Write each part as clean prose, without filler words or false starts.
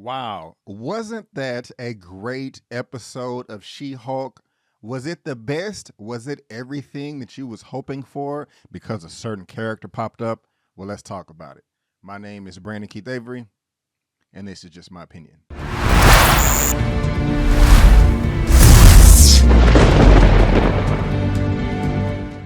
Wow, wasn't that a great episode of She-Hulk? Was it the best? Was it everything that you was hoping for because a certain character popped up? Well, let's talk about it. My name is Brandon Keith Avery, and this is just my opinion.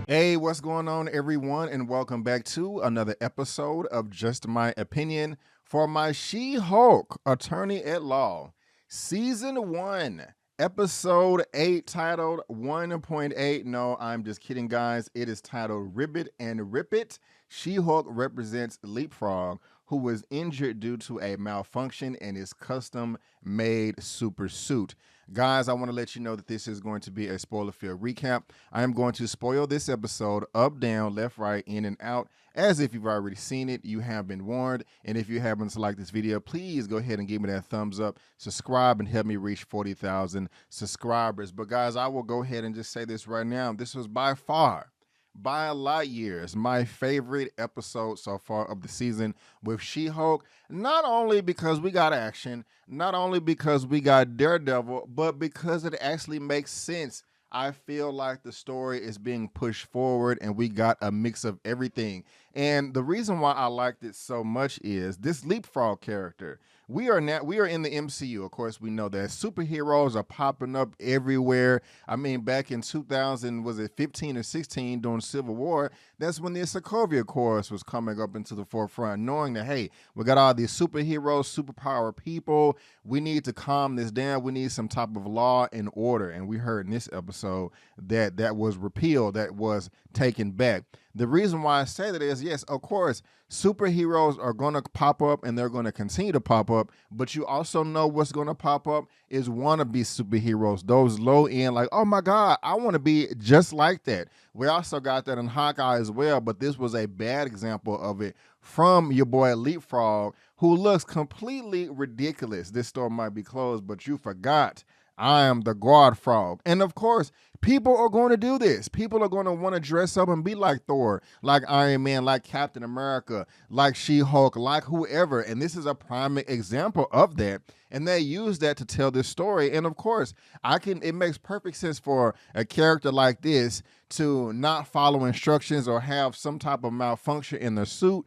Hey, what's going on, everyone, and welcome back to another episode of Just My Opinion for my She-Hulk Attorney at Law, Season 1, Episode 8, titled 1.8. No, I'm just kidding, guys. It is titled Ribbit and Rip It. She-Hulk represents Leapfrog, who was injured due to a malfunction in his custom-made super suit. Guys, I want to let you know that this is going to be a spoiler-filled recap. I am going to spoil this episode up, down, left, right, in, and out. As if you've already seen it, you have been warned. And if you happen to like this video, please go ahead and give me that thumbs up, subscribe, and help me reach 40,000 subscribers. But guys, I will go ahead and just say this right now. This was by far, by a lot years, my favorite episode so far of the season with She-Hulk. Not only because we got action, not only because we got Daredevil, but because it actually makes sense. I feel like the story is being pushed forward and we got a mix of everything. And the reason why I liked it so much is this Leapfrog character. We are in the MCU. Of course, we know that superheroes are popping up everywhere. I mean, back in 2000, was it 15 or 16 during Civil War? That's when the Sokovia Accords was coming up into the forefront, knowing that, hey, we got all these superheroes, superpower people. We need to calm this down. We need some type of law and order. And we heard in this episode that that was repealed, that was taken back. The reason why I say that is, yes, of course, superheroes are going to pop up and they're going to continue to pop up, but you also know what's going to pop up is wannabe superheroes, those low end, like, oh my God, I want to be just like that. We also got that in Hawkeye as well, but this was a bad example of it from your boy Leapfrog, who looks completely ridiculous. This store might be closed, but you forgot I am the guard frog. And of course, people are going to do this. People are going to want to dress up and be like Thor, like Iron Man, like Captain America, like She-Hulk, like whoever. And this is a prime example of that. And they use that to tell this story. And of course, it makes perfect sense for a character like this to not follow instructions or have some type of malfunction in their suit.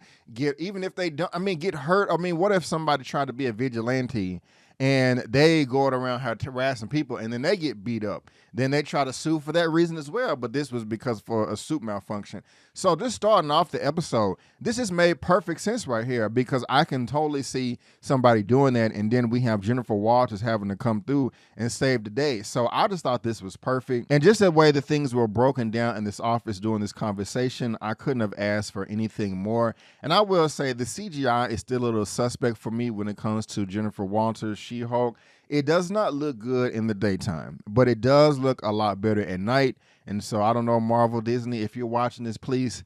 Even if they don't, get hurt. What if somebody tried to be a vigilante and they go around harassing people and then they get beat up? Then they try to sue for that reason as well, but this was because for a suit malfunction. So just starting off the episode, this has made perfect sense right here because I can totally see somebody doing that, and then we have Jennifer Walters having to come through and save the day. So I just thought this was perfect. And just the way the things were broken down in this office during this conversation, I couldn't have asked for anything more. And I will say the CGI is still a little suspect for me when it comes to Jennifer Walters, She-Hulk. It does not look good in the daytime, but it does look a lot better at night. And so I don't know, Marvel, Disney, if you're watching this, please,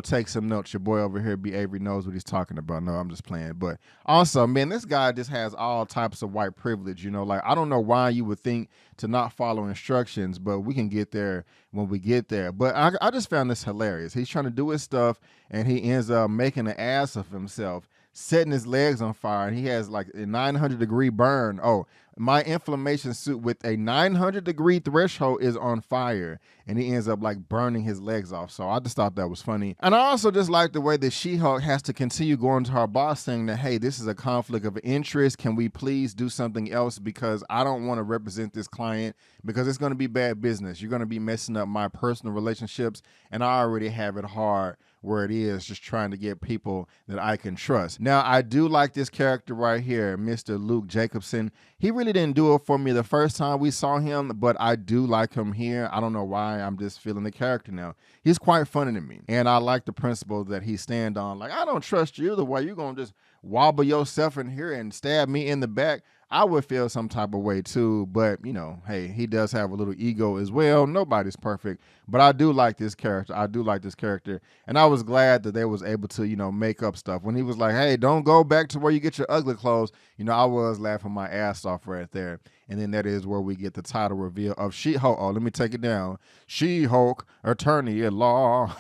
take some notes. Your boy over here, B. Avery, knows what he's talking about. No, I'm just playing. But also, man, this guy just has all types of white privilege. Like, I don't know why you would think to not follow instructions, but we can get there when we get there. But I just found this hilarious. He's trying to do his stuff, and he ends up making an ass of himself, setting his legs on fire, and he has like a 900-degree burn. Oh, my inflammation suit with a 900-degree threshold is on fire, and he ends up like burning his legs off. So I just thought that was funny. And I also just like the way that She-Hulk has to continue going to her boss saying that, hey, this is a conflict of interest. Can we please do something else? Because I don't want to represent this client because it's going to be bad business. You're going to be messing up my personal relationships, and I already have it hard where it is, just trying to get people that I can trust. Now, I do like this character right here, Mr. Luke Jacobson. He really didn't do it for me the first time we saw him, but I do like him here. I don't know why, I'm just feeling the character now. He's quite funny to me, and I like the principle that he stand on. Like, I don't trust you the way you're gonna just wobble yourself in here and stab me in the back. I would feel some type of way too, but hey, he does have a little ego as well. Nobody's perfect, but I do like this character. And I was glad that they was able to, make up stuff. When he was like, hey, don't go back to where you get your ugly clothes, I was laughing my ass off right there. And then that is where we get the title reveal of She-Hulk. Oh, let me take it down. She-Hulk, attorney at law.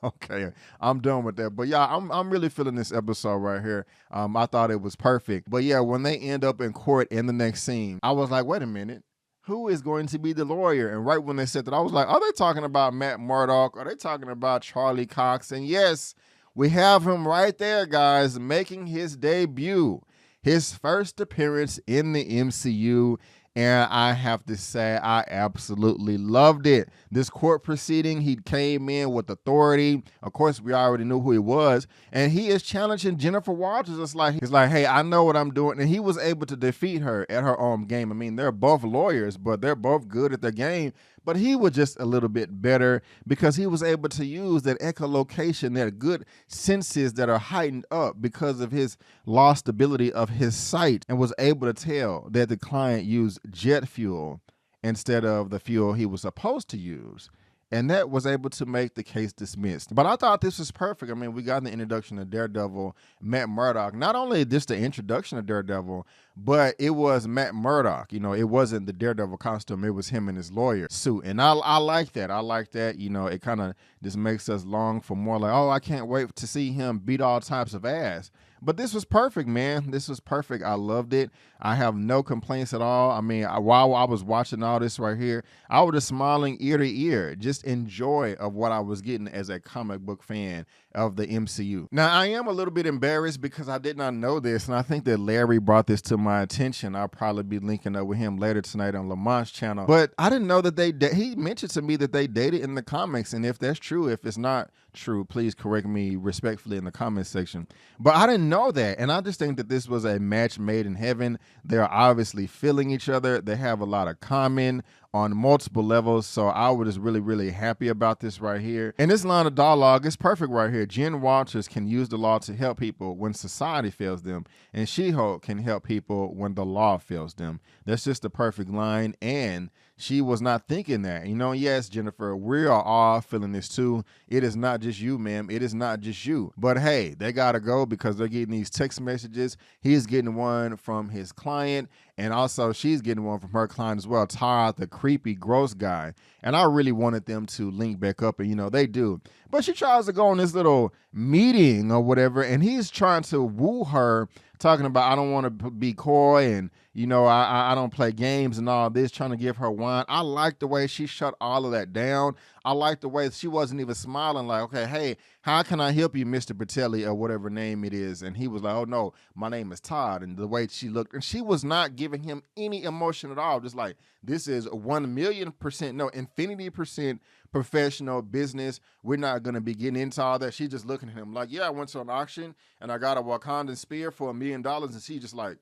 Okay, I'm done with that. But yeah, I'm really feeling this episode right here. I thought it was perfect. But yeah, when they end up in court in the next scene, I was like, wait a minute. Who is going to be the lawyer? And right when they said that, I was like, are they talking about Matt Murdock? Are they talking about Charlie Cox? And yes, we have him right there, guys, making his debut. His first appearance in the MCU, and I have to say I absolutely loved it. This court proceeding, he came in with authority. Of course, we already knew who he was, and he is challenging Jennifer Walters. It's like, he's like, hey, I know what I'm doing, and he was able to defeat her at her own game. I mean, they're both lawyers, but they're both good at their game. But he was just a little bit better because he was able to use that echolocation, that good senses that are heightened up because of his lost ability of his sight, and was able to tell that the client used jet fuel instead of the fuel he was supposed to use. And that was able to make the case dismissed. But I thought this was perfect. I mean, we got the introduction of Daredevil, Matt Murdock. Not only just the introduction of Daredevil, but it was Matt Murdock. You know, it wasn't the Daredevil costume. It was him in his lawyer suit. And I like that. I like that. You know, it kind of just makes us long for more like, oh, I can't wait to see him beat all types of ass. But this was perfect, man. This was perfect. I loved it. I have no complaints at all. I mean, while I was watching all this right here, I was just smiling ear to ear, just in joy of what I was getting as a comic book fan of the MCU. Now, I am a little bit embarrassed because I did not know this, and I think that Larry brought this to my attention. I'll probably be linking up with him later tonight on Lamont's channel. But I didn't know that he mentioned to me that they dated in the comics, and if that's true, if it's not true, please correct me respectfully in the comment section. But I didn't know that, and I just think that this was a match made in heaven. They're obviously feeling each other. They have a lot of common on multiple levels, so I was just really happy about this right here. And this line of dialogue is perfect right here. Jen Walters can use the law to help people when society fails them, and She-Hulk can help people when the law fails them. That's just the perfect line, and she was not thinking that. You know, yes, Jennifer, we are all feeling this too. It is not just you, ma'am. It is not just you. But hey, they gotta go because they're getting these text messages. He's getting one from his client, and also she's getting one from her client as well, Todd, the creepy, gross guy. And I really wanted them to link back up, and you know, they do. But she tries to go on this little meeting or whatever, and he's trying to woo her, talking about, I don't want to be coy, and you know, I don't play games and all this, trying to give her wine. I like the way she shut all of that down. I like the way she wasn't even smiling like, okay, hey, how can I help you, Mr. Patelli, or whatever name it is? And he was like, oh no, my name is Todd. And the way she looked, and she was not giving him any emotion at all. Just like, this is 1,000,000%, no, infinity% professional business. We're not going to be getting into all that. She's just looking at him like, yeah, I went to an auction and I got a Wakandan spear for $1 million. And she just like,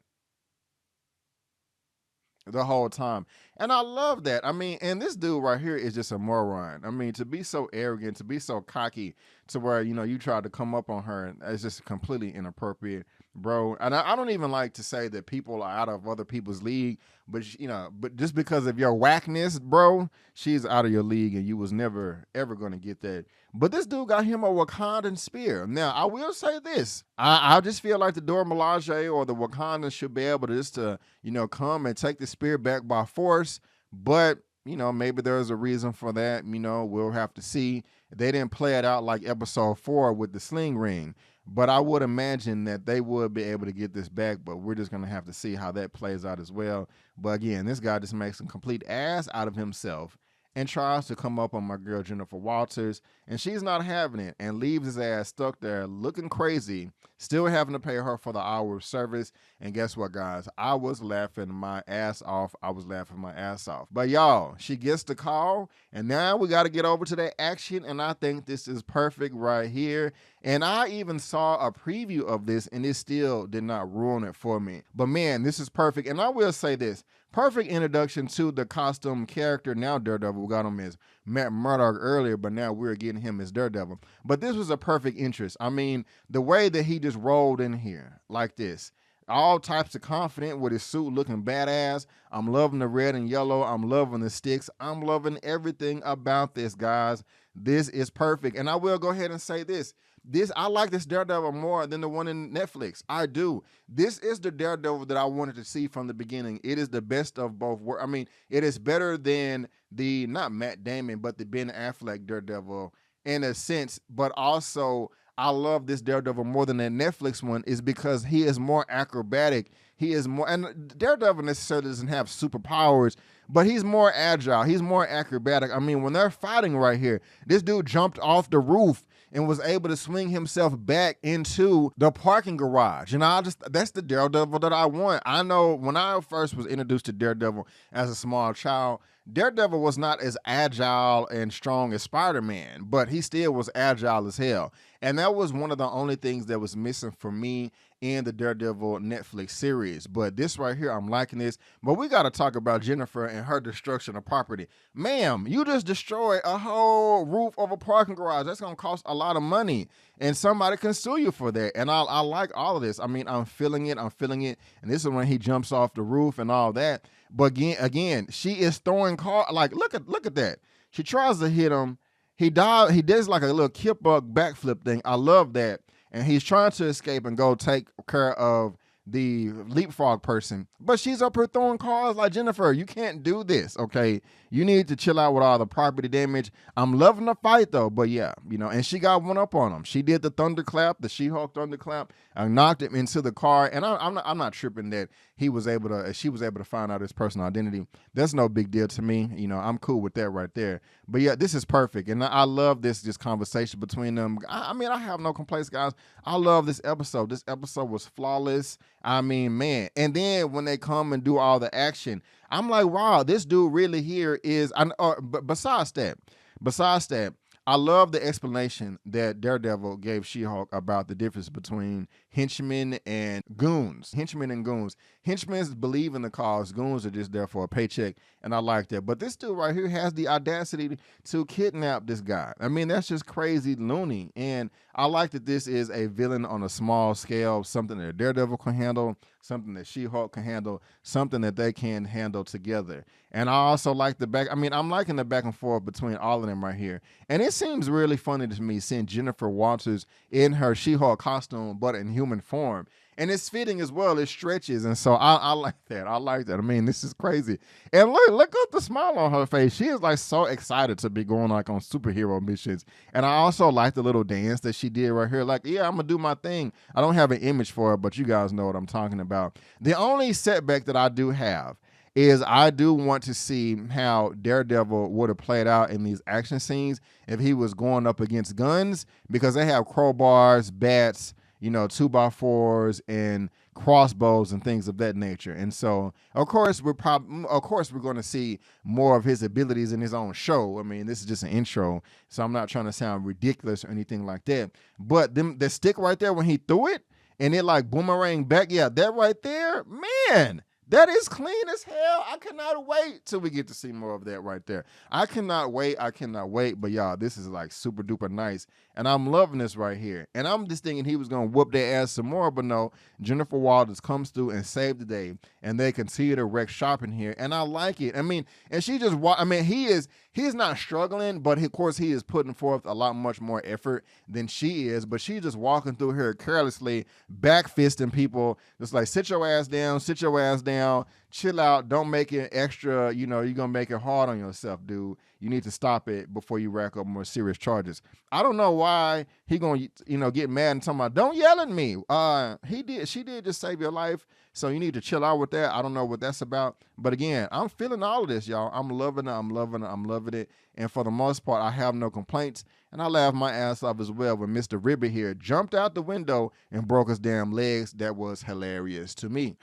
the whole time. And I love that. I mean, and this dude right here is just a moron. I mean, to be so arrogant, to be so cocky to where, you know, you tried to come up on her, and it's just completely inappropriate, bro. And I don't even like to say that people are out of other people's league, but, you know, but just because of your whackness, bro, she's out of your league, and you was never, ever going to get that. But this dude got him a Wakandan spear. Now, I will say this. I just feel like the Dora Milaje or the Wakandans should be able to just to, you know, come and take the spear back by force. But, you know, maybe there's a reason for that. You know, we'll have to see. They didn't play it out like episode 4 with the sling ring. But I would imagine that they would be able to get this back, but we're just going to have to see how that plays out as well. But again, this guy just makes a complete ass out of himself and tries to come up on my girl Jennifer Walters, and she's not having it, and leaves his ass stuck there looking crazy, still having to pay her for the hour of service. And guess what, guys? I was laughing my ass off. I was laughing my ass off. But y'all, she gets the call, and now we got to get over to that action, and I think this is perfect right here. And I even saw a preview of this, and it still did not ruin it for me. But man, this is perfect. And I will say this, perfect introduction to the costume character, now Daredevil. We got him as Matt Murdock earlier, but now we're getting him as Daredevil. But this was a perfect interest. I mean, the way that he just rolled in here like this, all types of confident with his suit looking badass. I'm loving the red and yellow. I'm loving the sticks. I'm loving everything about this, guys. This is perfect. And I will go ahead and say this. I like this Daredevil more than the one in Netflix. I do. This is the Daredevil that I wanted to see from the beginning. It is the best of both worlds. I mean, it is better than the not Matt Damon, but the Ben Affleck Daredevil in a sense, but also I love this Daredevil more than that Netflix one is because he is more acrobatic. He is more, and Daredevil necessarily doesn't have superpowers, but he's more agile. He's more acrobatic. I mean, when they're fighting right here, this dude jumped off the roof and was able to swing himself back into the parking garage. And that's the Daredevil that I want. I know when I first was introduced to Daredevil as a small child, Daredevil was not as agile and strong as Spider-Man, but he still was agile as hell. And that was one of the only things that was missing for me in the Daredevil Netflix series. But this right here, I'm liking this. But we got to talk about Jennifer and her destruction of property. Ma'am, you just destroyed a whole roof of a parking garage. That's going to cost a lot of money. And somebody can sue you for that. And I like all of this. I mean, I'm feeling it. And this is when he jumps off the roof and all that. But again, she is throwing car. Like, look at that. She tries to hit him. He died. He does like a little kip bug backflip thing. I love that. And he's trying to escape and go take care of the leapfrog person. But she's up here throwing cars like, Jennifer, you can't do this, okay? You need to chill out with all the property damage. I'm loving the fight, though. But, yeah, and she got one up on him. She did the thunderclap, the She-Hulk thunderclap, and knocked him into the car. And I'm not tripping that she was able to find out his personal identity. That's no big deal to me. I'm cool with that right there. But, yeah, this is perfect. And I love this conversation between them. I mean, I have no complaints, guys. I love this episode. This episode was flawless. I mean, man. And then when they come and do all the action, I'm like, wow, this dude really here is. But besides that, I love the explanation that Daredevil gave She-Hulk about the difference between henchmen and goons. Henchmen believe in the cause. Goons are just there for a paycheck, and I like that. But this dude right here has the audacity to kidnap this guy. I mean, that's just crazy loony. And I like that this is a villain on a small scale, something that Daredevil can handle, something that She-Hulk can handle, something that they can handle together. And I also like I'm liking the back and forth between all of them right here. And it seems really funny to me seeing Jennifer Walters in her She-Hulk costume, but in human form. And it's fitting as well. It stretches. And so I like that. I like that. I mean, this is crazy. And look at the smile on her face. She is like so excited to be going like on superhero missions. And I also like the little dance that she did right here. Like, yeah, I'm going to do my thing. I don't have an image for it, but you guys know what I'm talking about. The only setback that I do have is I do want to see how Daredevil would have played out in these action scenes if he was going up against guns, because they have crowbars, bats, 2x4s and crossbows and things of that nature. And so, of course, we're going to see more of his abilities in his own show. I mean, this is just an intro, so I'm not trying to sound ridiculous or anything like that. But the stick right there when he threw it and it like boomerang back, yeah, that right there, man. That is clean as hell. I cannot wait till we get to see more of that right there. I cannot wait. But y'all, this is like super duper nice. And I'm loving this right here. And I'm just thinking he was going to whoop their ass some more. But no, Jennifer Walters comes through and saved the day. And they continue to wreck shop in here. And I like it. I mean, and she just, he's not struggling. But of course, he is putting forth a lot much more effort than she is. But she's just walking through here carelessly, back fisting people. Just like, sit your ass down, chill out, don't make it extra, you're gonna make it hard on yourself, dude. You need to stop it before you rack up more serious charges. I don't know why he gonna get mad and talking about, don't yell at me. She did just save your life, so you need to chill out with that. I don't know what that's about, but again, I'm feeling all of this, y'all. I'm loving it, and for the most part, I have no complaints, and I laughed my ass off as well when Mr. Ribby here jumped out the window and broke his damn legs. That was hilarious to me.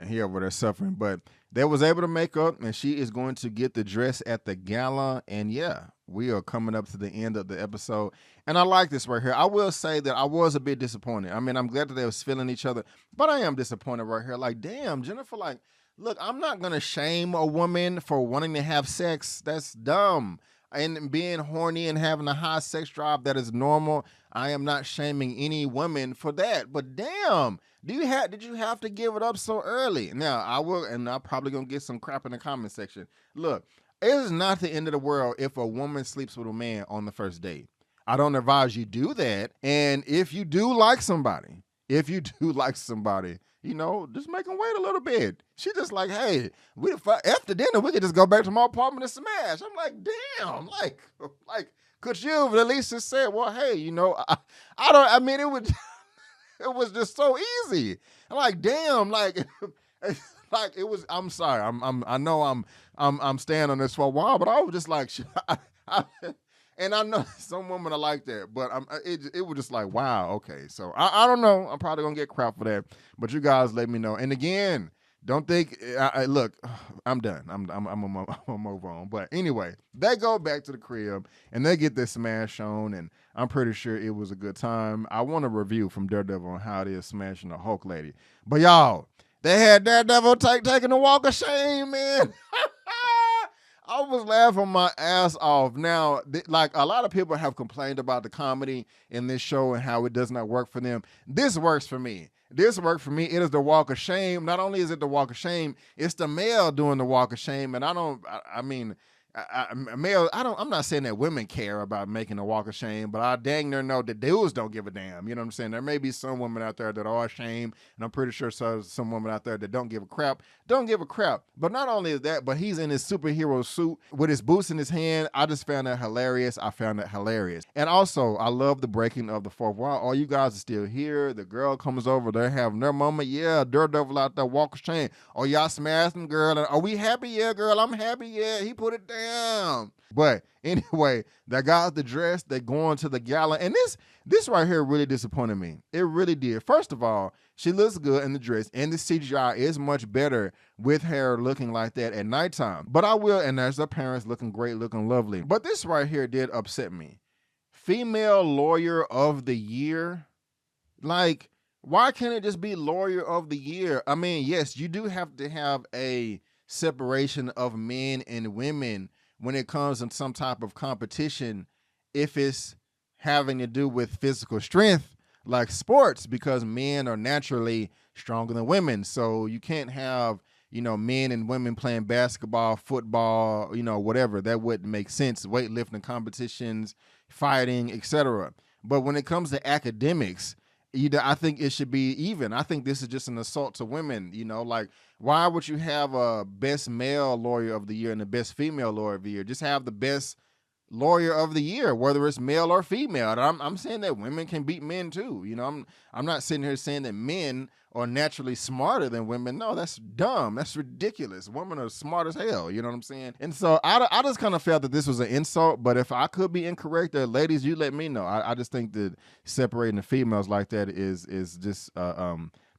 And he over there suffering, but they was able to make up, and she is going to get the dress at the gala. And yeah, we are coming up to the end of the episode, and I like this right here. I will say that I was a bit disappointed. I mean, I'm glad that they was feeling each other, but I am disappointed right here. Like, damn, Jennifer, like, look, I'm not gonna shame a woman for wanting to have sex. That's dumb. And being horny and having a high sex drive, that is normal. I am not shaming any woman for that. But damn, did you have to give it up so early? Now, I will, and I'm probably going to get some crap in the comment section. Look, it is not the end of the world if a woman sleeps with a man on the first date. I don't advise you do that. And if you do like somebody, you know, just make them wait a little bit. She just like, hey, after dinner, we could just go back to my apartment and smash. I'm like, damn, like, could you have at least just said, well, hey, you know, I mean, it would, it was just so easy. I'm like, damn, like, like it was. I'm sorry. I know I'm staying on this for a while, but I was just like, and I know some women are like that, but it was just like, wow, okay. So I don't know. I'm probably gonna get crap for that, but you guys let me know. And again, don't think. Look, I'm done. I'm gonna move on. But anyway, they go back to the crib and they get this smash on, and I'm pretty sure it was a good time. I want a review from Daredevil on how it is smashing the Hulk lady. But y'all, they had Daredevil taking a walk of shame, man. I was laughing my ass off. Now, like a lot of people have complained about the comedy in this show and how it does not work for them. This works for me. This worked for me. It is the walk of shame. Not only is it the walk of shame, it's the male doing the walk of shame. And I'm not saying that women care about making a walk of shame, but I dang near know that dudes don't give a damn. You know what I'm saying? There may be some women out there that are ashamed, and I'm pretty sure some women out there that don't give a crap. But not only is that, but he's in his superhero suit with his boots in his hand. I just found that hilarious. And also, I love the breaking of the fourth wall. All you guys are still here. The girl comes over. They're having their moment. Yeah, Daredevil out there, walk of shame. Oh, y'all smashed him, girl. Are we happy? Yeah, girl, I'm happy. Yeah, he put it down. But anyway, they got the dress. They're going to the gala. And this right here really disappointed me. It really did. First of all, she looks good in the dress, and the CGI is much better with her looking like that at nighttime. But and there's her parents looking great, looking lovely. But this right here did upset me. Female Lawyer of the Year? Like, why can't it just be Lawyer of the Year? I mean, yes, you do have to have a separation of men and women when it comes in some type of competition if it's having to do with physical strength like sports, because men are naturally stronger than women. So you can't have, you know, men and women playing basketball, football, you know, whatever. That wouldn't make sense. Weightlifting competitions, fighting, etc. But when it comes to academics, I think it should be even. I think this is just an assault to women. You know, like, why would you have a best male lawyer of the year and the best female lawyer of the year? Just have the best lawyer of the year, whether it's male or female. And I'm saying that women can beat men too. You know, I'm not sitting here saying that men are naturally smarter than women. No, that's dumb. That's ridiculous. Women are smart as hell. You know what I'm saying? And so I just kind of felt that this was an insult. But if I could be incorrect, ladies, you let me know. I just think that separating the females like that is just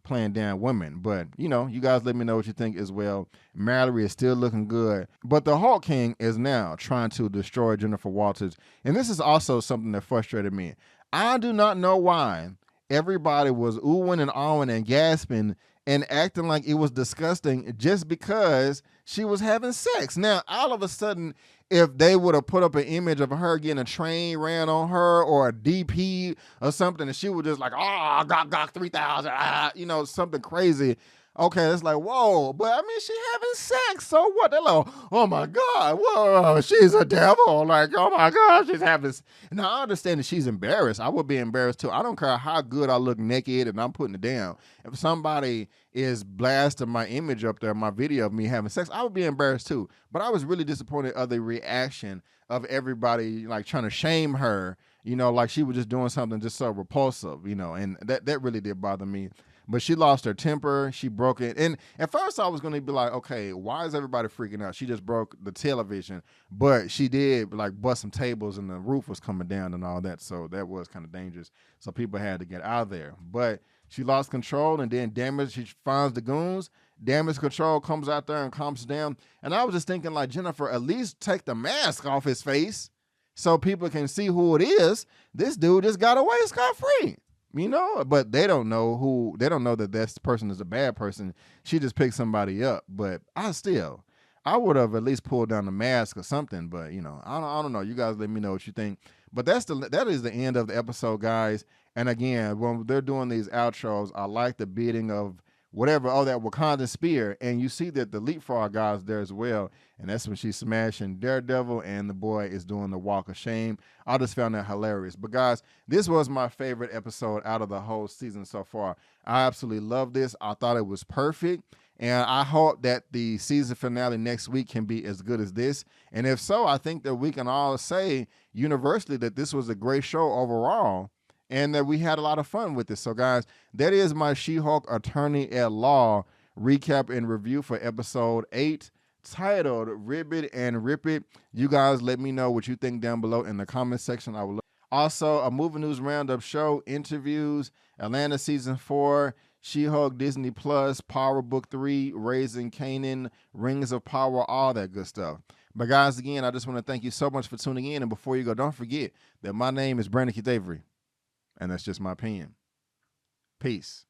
playing down women. But, you know, you guys let me know what you think as well. Mallory is still looking good. But the Hulk King is now trying to destroy Jennifer Walters. And this is also something that frustrated me. I do not know why everybody was oohing and ahhing and gasping and acting like it was disgusting just because she was having sex. Now, all of a sudden, if they would have put up an image of her getting a train ran on her or a DP or something, and she was just like, oh, got 3,000, you know, something crazy. Okay, it's like, whoa, but I mean, she having sex, so what? They're like, oh my God, whoa, she's a devil. Like, oh my God, she's having. Now, I understand that she's embarrassed. I would be embarrassed too. I don't care how good I look naked and I'm putting it down. If somebody is blasting my image up there, my video of me having sex, I would be embarrassed too. But I was really disappointed of the reaction of everybody, like trying to shame her, you know, like she was just doing something just so repulsive, you know, and that really did bother me. But she lost her temper. She broke it. And at first I was going to be like, okay, why is everybody freaking out? She just broke the television. But she did like bust some tables and the roof was coming down and all that. So that was kind of dangerous. So people had to get out of there. But she lost control and then she finds the goons. Damage control comes out there and calms down. And I was just thinking like, Jennifer, at least take the mask off his face so people can see who it is. This dude just got away scot-free. You know, but they don't know that this person is a bad person. She just picked somebody up. But I would have at least pulled down the mask or something. But, you know, I don't know. You guys let me know what you think. But that is the end of the episode, guys. And again, when they're doing these outros, I like the beating of whatever, oh, that Wakanda spear, and you see that the leapfrog guy's there as well, and that's when she's smashing Daredevil, and the boy is doing the walk of shame. I just found that hilarious. But guys, this was my favorite episode out of the whole season so far. I absolutely love this. I thought it was perfect, and I hope that the season finale next week can be as good as this. And if so, I think that we can all say universally that this was a great show overall, and that we had a lot of fun with this. So guys, that is my She-Hulk Attorney at Law recap and review for episode 8, titled Ribbit and Rip It. You guys let me know what you think down below in the comment section. I would love. Also, a movie news roundup show, interviews, Atlanta season 4, She-Hulk Disney Plus, Power Book 3, Raising Kanan, Rings of Power, all that good stuff. But guys, again, I just want to thank you so much for tuning in. And before you go, don't forget that my name is Brandon Keith Avery, and that's just my opinion. Peace.